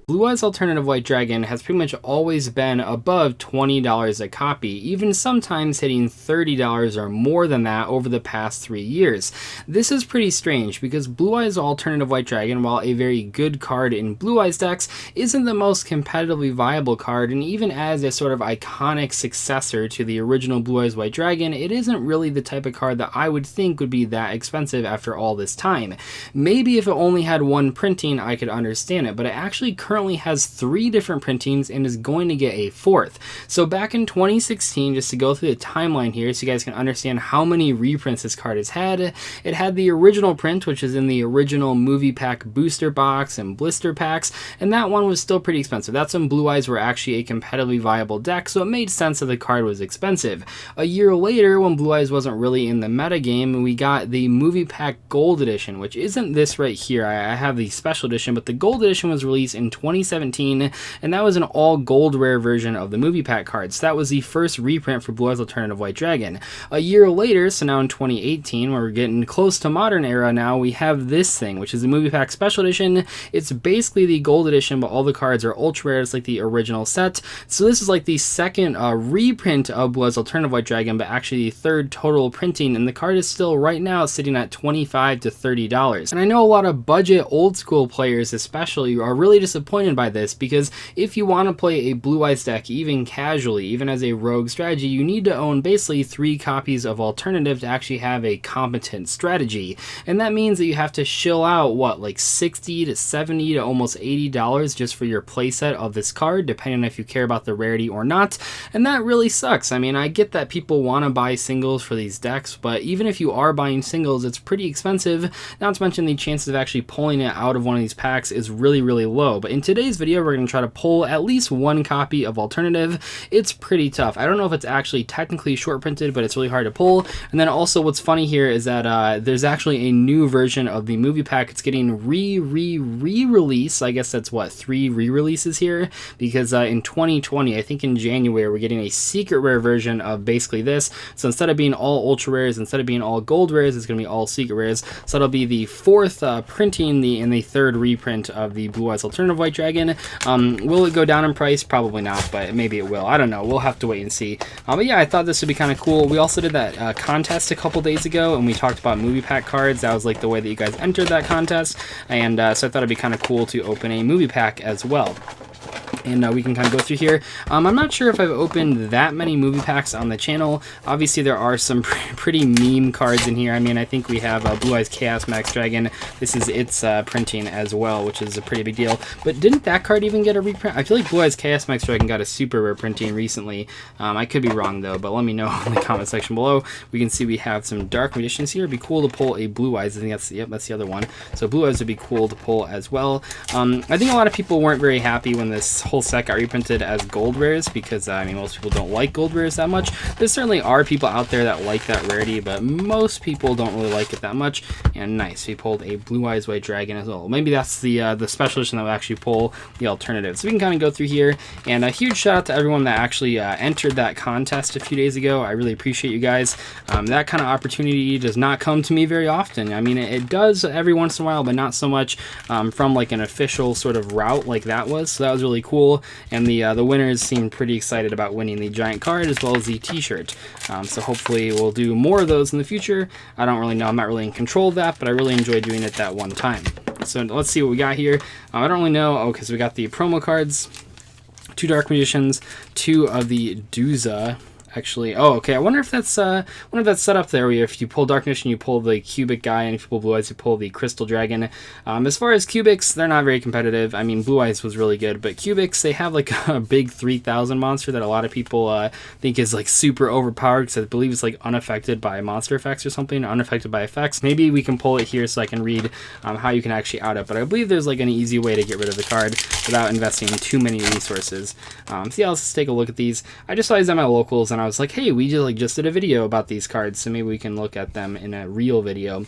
Blue Eyes Alternative White Dragon has pretty much always been above $20 a copy, even sometimes hitting $30 or more than that over the past 3 years. This is pretty strange because Blue Eyes Alternative White Dragon, while a very good card in Blue Eyes decks, isn't the most competitively viable card, and even as a sort of iconic successor to the original Blue Eyes White Dragon, it isn't really the type of card that I would think would be that expensive after all this time. Maybe if it only had one printing, I could understand it, but it actually currently has 3 different printings and is going to get a 4th. So back in 2016, just to go through the timeline here so you guys can understand how many reprints this card has had, it had the original print, which is in the original movie pack booster box and blister packs, and that one was still pretty expensive. That's when Blue Eyes were actually a competitively viable deck, so it made sense that the card was expensive. A year later, when Blue Eyes wasn't really in the metagame, we got the movie pack gold edition, which isn't this right here. I have the special edition, but the gold edition was released in 2017, and that was an all gold rare version of the movie pack cards. So that was the first reprint for Blue Eyes Alternative White Dragon. A year later, so now in 2018, where we're getting close to modern era now, we have this thing, which is the movie pack special edition. It's basically the gold edition, but all the cards are ultra rare. It's like the original set. So this is like the second reprint of Blue Eyes Alternative White Dragon, but actually the third total printing, and the card is still right now sitting at $25 to $30. And I know a lot of budget old school players especially are really disappointed by this, because if you want to play a Blue Eyes deck even casually, even as a rogue strategy, you need to own basically 3 copies of Alternative to actually have a competent strategy. And that means that you have to shill out, what, like $60 to $70 to almost $80 just for your playset of this card, depending on if you care about the rarity or not. And that really sucks. I mean, I get that people want to buy singles for these decks, but even if you are buying singles, it's pretty expensive. Not to mention the chances of actually pulling it out of one of these packs is really, really low. But in today's video, we're going to try to pull at least 1 copy of Alternative. It's pretty tough. I don't know if it's actually technically short printed, but it's really hard to pull. And then also what's funny here is that there's actually a new version of the movie pack. It's getting re-release. I guess that's what, 3 re-releases here, because in 2020, I think in January, we're getting a secret rare version of basically this. So instead of being all ultra rares, instead of being all gold rares, it's going to be all secret rares. So that'll be the 4th printing in the 3rd reprint of the Blue Eyes Alternative White Dragon. Will it go down in price? Probably not, but maybe it will. I don't know. We'll have to wait and see. But yeah, I thought this would be kind of cool. We also did that contest a couple days ago, and we talked about movie pack cards. That was like the way that you guys entered that contest, and so I thought it'd be kind of cool to open a movie pack as well. And we can kind of go through here. I'm not sure if I've opened that many movie packs on the channel. Obviously, there are some pretty meme cards in here. I mean, I think we have Blue Eyes Chaos Max Dragon. This is its printing as well, which is a pretty big deal. But didn't that card even get a reprint? I feel like Blue Eyes Chaos Max Dragon got a super rare printing recently. I could be wrong, though, but let me know in the comment section below. We can see we have some Dark Editions here. It'd be cool to pull a Blue Eyes. I think that's, yep, that's the other one. So Blue Eyes would be cool to pull as well. I think a lot of people weren't very happy when this whole set got reprinted as gold rares, because I mean, most people don't like gold rares that much. There certainly are people out there that like that rarity, but most people don't really like it that much. And nice, we pulled a Blue Eyes White Dragon as well. Maybe that's the special edition that will actually pull the Alternative. So we can kind of go through here, and a huge shout out to everyone that actually entered that contest a few days ago. I really appreciate you guys. That kind of opportunity does not come to me very often. I mean, it does every once in a while, but not so much from like an official sort of route like that was. So that was really cool. And the winners seem pretty excited about winning the giant card as well as the t-shirt. So hopefully we'll do more of those in the future. I don't really know. I'm not really in control of that, but I really enjoyed doing it that one time. So let's see what we got here. I don't really know. Oh, because we got the promo cards, 2 Dark Magicians, 2 of the Duza. Actually, oh, okay. I wonder if that's set up there. Where if you pull Dark Magician, you pull the Cubic guy, and if you pull Blue Eyes, you pull the Crystal Dragon. As far as Cubics, they're not very competitive. I mean, Blue Eyes was really good, but Cubics, they have like a big 3000 monster that a lot of people think is like super overpowered, because I believe it's like unaffected by monster effects or something, unaffected by effects. Maybe we can pull it here so I can read how you can actually out it. But I believe there's like an easy way to get rid of the card without investing too many resources. So yeah, let's take a look at these. I just saw these at my locals, and I was like, hey, we just did a video about these cards, so maybe we can look at them in a real video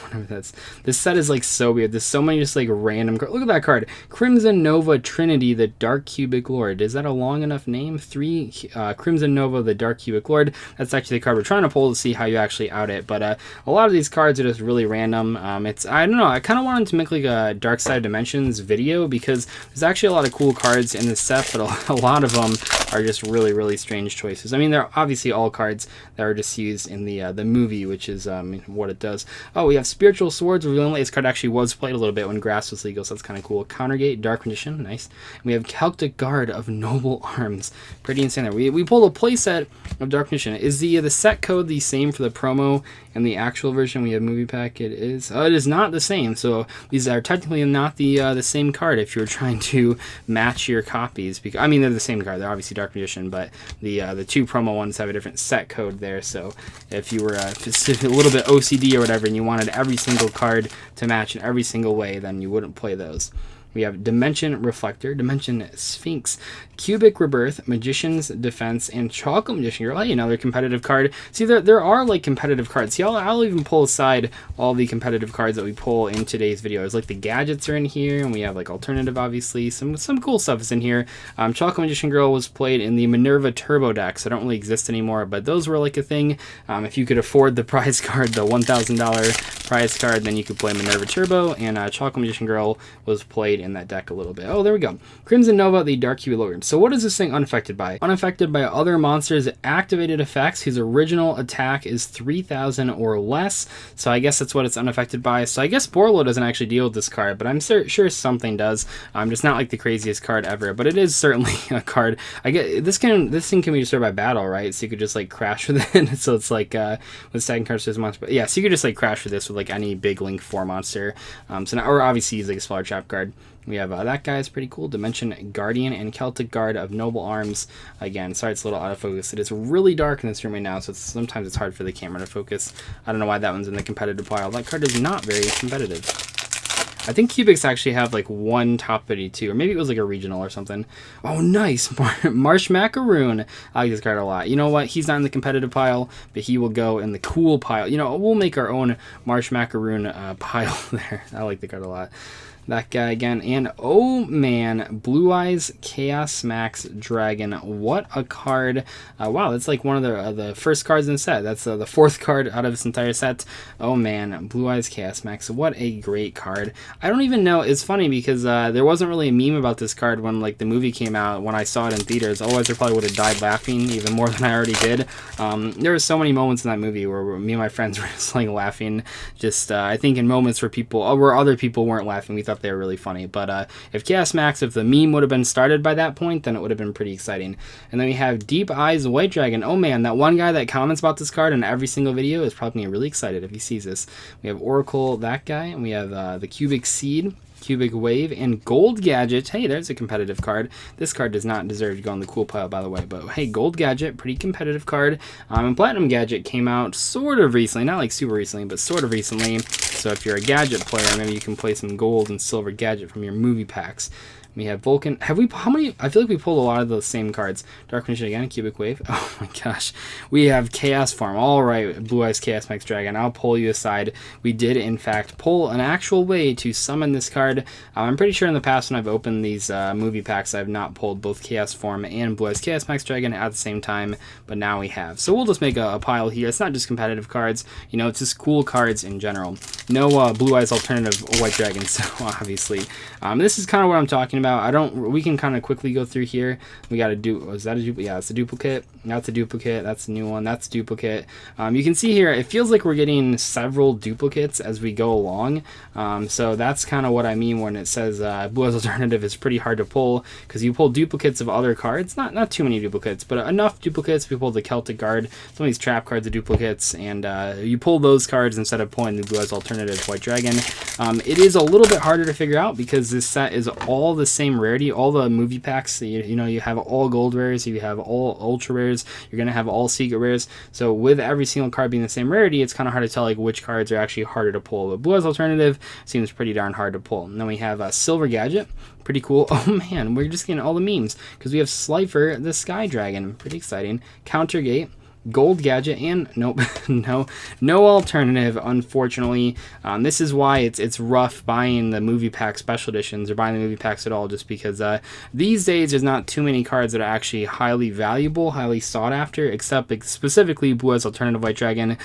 Whatever that's. This set is like so weird. There's so many just like random cards. Look at that card. Crimson Nova Trinity, the Dark Cubic Lord. Is that a long enough name? 3 Crimson Nova, the Dark Cubic Lord. That's actually the card we're trying to pull to see how you actually out it. But a lot of these cards are just really random. It's, I don't know, I kind of wanted to make like a Dark Side of Dimensions video because there's actually a lot of cool cards in this set, but a lot of them are just really, really strange choices. I mean, they're obviously all cards that are just used in the movie, which is what it does. Oh, we have Spiritual Swords. Revealing this card actually was played a little bit when Grass was legal, so that's kind of cool. Countergate, Dark Magician, nice. And we have Celtic Guard of Noble Arms. Pretty insane there. We pulled a playset of Dark Magician. Is the set code the same for the promo and the actual version? We have movie pack. It is. It is not the same. So these are technically not the same card if you're trying to match your copies. Because I mean, they're the same card. They're obviously Dark Magician, but the two promo ones have a different set code there. So if you were a little bit OCD or whatever, and you wanted every single card to match in every single way, then you wouldn't play those. We have Dimension Reflector, Dimension Sphinx, Cubic Rebirth, Magician's Defense, and Chocolate Magician Girl. Hey, another competitive card. See, there are like competitive cards. See, I'll even pull aside all the competitive cards that we pull in today's videos. Like the gadgets are in here, and we have like alternative, obviously. Some cool stuff is in here. Chocolate Magician Girl was played in the Minerva Turbo decks. They don't really exist anymore, but those were like a thing. If you could afford the prize card, the $1,000 prize card, then you could play Minerva Turbo, and Chocolate Magician Girl was played in that deck a little bit. Oh, there we go. Crimson Nova, the Dark Cubic Lord. So what is this thing unaffected by? Unaffected by other monsters' activated effects whose original attack is 3,000 or less. So I guess that's what it's unaffected by. So I guess Borlo doesn't actually deal with this card, but I'm sure something does. Just not like the craziest card ever, but it is certainly a card. I get this thing can be destroyed by battle, right? So you could just like crash with it. So it's like with second card to monster. But yeah, so you could just like crash with this with like any big Link 4 monster. So now, or obviously use like a smaller trap card. We have that guy is pretty cool. Dimension Guardian and Celtic Guard of Noble Arms. Again, sorry it's a little out of focus. It is really dark in this room right now, so sometimes it's hard for the camera to focus. I don't know why that one's in the competitive pile. That card is not very competitive. I think Cubics actually have like one top 52, or maybe it was like a regional or something. Oh, nice. Marsh Macaroon. I like this card a lot. You know what? He's not in the competitive pile, but he will go in the cool pile. You know, we'll make our own Marsh Macaroon pile there. I like the card a lot. That guy again, and oh man, Blue Eyes Chaos Max Dragon. What a card. Wow, that's like one of the first cards in the set. That's the fourth card out of this entire set. Oh man, Blue Eyes Chaos Max. What a great card. I don't even know. It's funny because there wasn't really a meme about this card when like the movie came out, when I saw it in theaters. Otherwise I probably would have died laughing even more than I already did. There were so many moments in that movie where me and my friends were just like laughing. Just I think in moments where other people weren't laughing, we thought they were really funny. But if Chaos Max, if the meme would have been started by that point, then it would have been pretty exciting. And then we have Deep Eyes White Dragon. Oh man, that one guy that comments about this card in every single video is probably really excited if he sees this. We have Oracle, that guy, and we have the Cubic Seed, Cubic Wave, and Gold Gadget. Hey, there's a competitive card. This card does not deserve to go on the cool pile, by the way, but hey, Gold Gadget, pretty competitive card. And Platinum Gadget came out sort of recently, not like super recently, but sort of recently. So if you're a Gadget player, maybe you can play some Gold and Silver Gadget from your movie packs. We have Vulcan. How many? I feel like we pulled a lot of those same cards. Dark Magician again, Cubic Wave. Oh my gosh. We have Chaos Form. All right, Blue Eyes Chaos Max Dragon. I'll pull you aside. We did, in fact, pull an actual way to summon this card. I'm pretty sure in the past when I've opened these movie packs, I've not pulled both Chaos Form and Blue Eyes Chaos Max Dragon at the same time, but now we have. So we'll just make a pile here. It's not just competitive cards. You know, it's just cool cards in general. No Blue Eyes alternative White Dragon, so obviously. This is kind of what I'm talking about. We can kind of quickly go through here. We got to do, is that a duplicate? Yeah, it's a duplicate. That's a duplicate. That's a new one. That's a duplicate. You can see here, it feels like we're getting several duplicates as we go along. So that's kind of what I mean when it says Blue Eyes alternative is pretty hard to pull, because you pull duplicates of other cards. Not too many duplicates, but enough duplicates. We pulled the Celtic Guard. Some of these trap cards are duplicates, and you pull those cards instead of pulling the Blue Eyes alternative White Dragon. It is a little bit harder to figure out because this set is all the same rarity. All the movie packs, you know, you have all gold rares, you have all ultra rares, you're gonna have all secret rares. So with every single card being the same rarity, it's kind of hard to tell like which cards are actually harder to pull. But Blue Eyes alternative seems pretty darn hard to pull. And then we have a Silver Gadget. Pretty cool. Oh man, we're just getting all the memes because we have Slifer the Sky Dragon. Pretty exciting. Countergate. gold gadget, and nope, no alternative, unfortunately. This is why it's rough buying the movie pack special editions or buying the movie packs at all, just because these days there's not too many cards that are actually highly valuable, highly sought after, except specifically Blue Eyes Alternative White Dragon.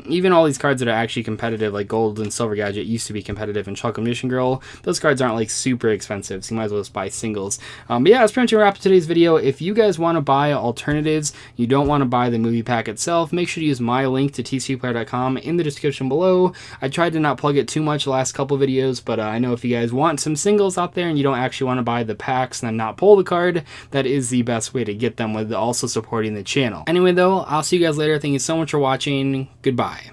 Even all these cards that are actually competitive, like Gold and Silver Gadget, used to be competitive, and Chocolate Mission Girl, those cards aren't like super expensive, so you might as well just buy singles. But yeah, that's pretty much a wrap up today's video. If you guys want to buy alternatives, you don't want to buy the movie pack itself, make sure to use my link to tcplayer.com in the description below. I tried to not plug it too much the last couple videos, but I know if you guys want some singles out there and you don't actually want to buy the packs and then not pull the card, that is the best way to get them, with also supporting the channel. Anyway though, I'll see you guys later. Thank you so much for watching. Goodbye.